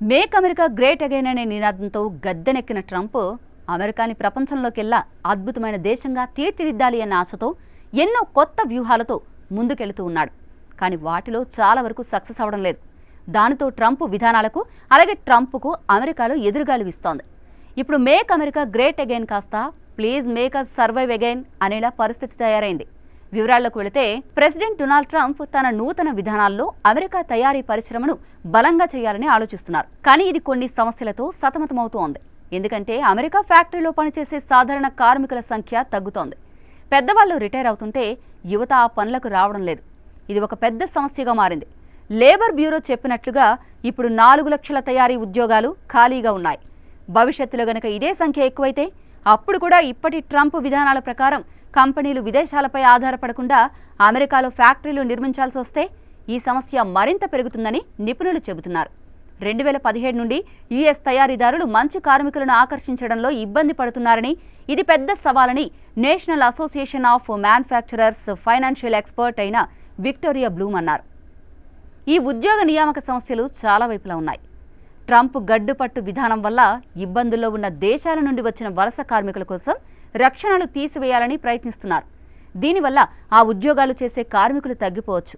Make America great again అనే నినాదంతో గద్దెనెక్కిన Trump అమెరికాని ప్రపంచంలోకెల్లా అద్భుతమైన దేశంగా తీర్చిదిద్దాలి అన్న ఆశతో ఎన్నో కొత్త వ్యూహాలతో ముందుకెళ్తూ ఉన్నాడు. కానీ వాటిలో చాలా వరకు సక్సెస్ అవడం లేదు. దానితో ట్రంప్ విధానాలకు అలాగే ట్రంప్కు అమెరికాలో ఎదురుగాలి వీస్తోంది. ఇప్పుడు మేక్ అమెరికా గ్రేట్ అగైన్ కాస్త please make us survive again అనేలా పరిస్థితి తయారైంది. వివరాల్లోకి వెళితే ప్రెసిడెంట్ డొనాల్డ్ ట్రంప్ తన నూతన విధానాల్లో అమెరికా తయారీ పరిశ్రమను బలంగా చేయాలని ఆలోచిస్తున్నారు. కానీ ఇది కొన్ని సమస్యలతో సతమతమవుతోంది. ఎందుకంటే అమెరికా ఫ్యాక్టరీలో పనిచేసే సాధారణ కార్మికుల సంఖ్య తగ్గుతోంది. పెద్దవాళ్లు రిటైర్ అవుతుంటే యువత ఆ పనులకు రావడం లేదు. ఇది ఒక పెద్ద సమస్యగా మారింది. లేబర్ బ్యూరో చెప్పినట్లుగా ఇప్పుడు 4 లక్షల తయారీ ఉద్యోగాలు ఖాళీగా ఉన్నాయి. భవిష్యత్తులో గనక ఇదే సంఖ్య ఎక్కువైతే అప్పుడు కూడా ఇప్పటి ట్రంప్ విధానాల ప్రకారం కంపెనీలు విదేశాలపై ఆధారపడకుండా అమెరికాలో ఫ్యాక్టరీలు నిర్మించాల్సి వస్తే ఈ సమస్య మరింత పెరుగుతుందని నిపుణులు చెబుతున్నారు. 2017 నుండి యుఎస్ తయారీదారులు మంచి కార్మికులను ఆకర్షించడంలో ఇబ్బంది పడుతున్నారని, ఇది పెద్ద సవాలని national association of manufacturers financial expert అయిన విక్టోరియా బ్లూమ్ అన్నారు. ఈ ఉద్యోగ నియామక సమస్యలు చాలా వైపులా ఉన్నాయి. ట్రంప్ గడ్డుపట్టు విధానం వల్ల ఇబ్బందుల్లో ఉన్న దేశాల నుండి వచ్చిన వలస కార్మికుల కోసం రక్షణలు తీసివేయాలని ప్రయత్నిస్తున్నారు. దీనివల్ల ఆ ఉద్యోగాలు చేసే కార్మికులు తగ్గిపోవచ్చు.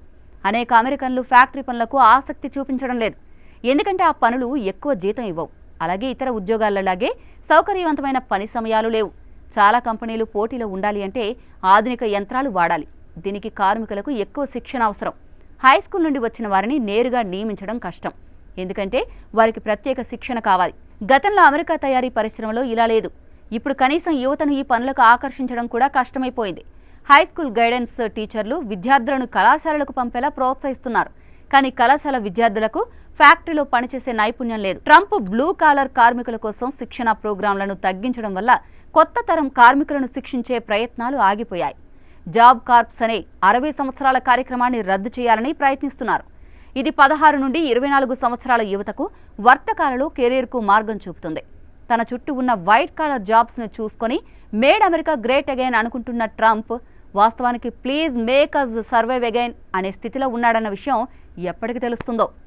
అనేక అమెరికన్లు ఫ్యాక్టరీ పనులకు ఆసక్తి చూపించడం లేదు. ఎందుకంటే ఆ పనులు ఎక్కువ జీతం ఇవ్వవు. అలాగే ఇతర ఉద్యోగాలలాగే సౌకర్యవంతమైన పని సమయాలు లేవు. చాలా కంపెనీలు పోటీలో ఉండాలి అంటే ఆధునిక యంత్రాలు వాడాలి. దీనికి కార్మికులకు ఎక్కువ శిక్షణ అవసరం. హై స్కూల్ నుండి వచ్చిన వారిని నేరుగా నియమించడం కష్టం. ఎందుకంటే వారికి ప్రత్యేక శిక్షణ కావాలి. గతంలో అమెరికా తయారీ పరిశ్రమలో ఇలా లేదు. ఇప్పుడు కనీసం యువతను ఈ పనులకు ఆకర్షించడం కూడా కష్టమైపోయింది. హై స్కూల్ గైడెన్స్ టీచర్లు విద్యార్థులను కళాశాలలకు పంపేలా ప్రోత్సహిస్తున్నారు. కానీ కళాశాల విద్యార్థులకు ఫ్యాక్టరీలో పనిచేసే నైపుణ్యం లేదు. ట్రంప్ బ్లూ కాలర్ కార్మికుల కోసం శిక్షణ ప్రోగ్రాంలను తగ్గించడం వల్ల కొత్త తరం కార్మికులను శిక్షించే ప్రయత్నాలు ఆగిపోయాయి. జాబ్ కార్ప్స్ అనే 60 సంవత్సరాల కార్యక్రమాన్ని రద్దు చేయాలని ప్రయత్నిస్తున్నారు. ఇది 16 నుండి 24 సంవత్సరాల యువతకు వర్తకాలలో కెరీర్కు మార్గం చూపుతుంది. తన చుట్టూ ఉన్న వైట్ కాలర్ జాబ్స్ను చూసుకొని మేడ్ అమెరికా గ్రేట్ అగైన్ అనుకుంటున్న ట్రంప్ వాస్తవానికి please make us survive again అనే స్థితిలో ఉన్నాడన్న విషయం ఎప్పటికి తెలుస్తుందో.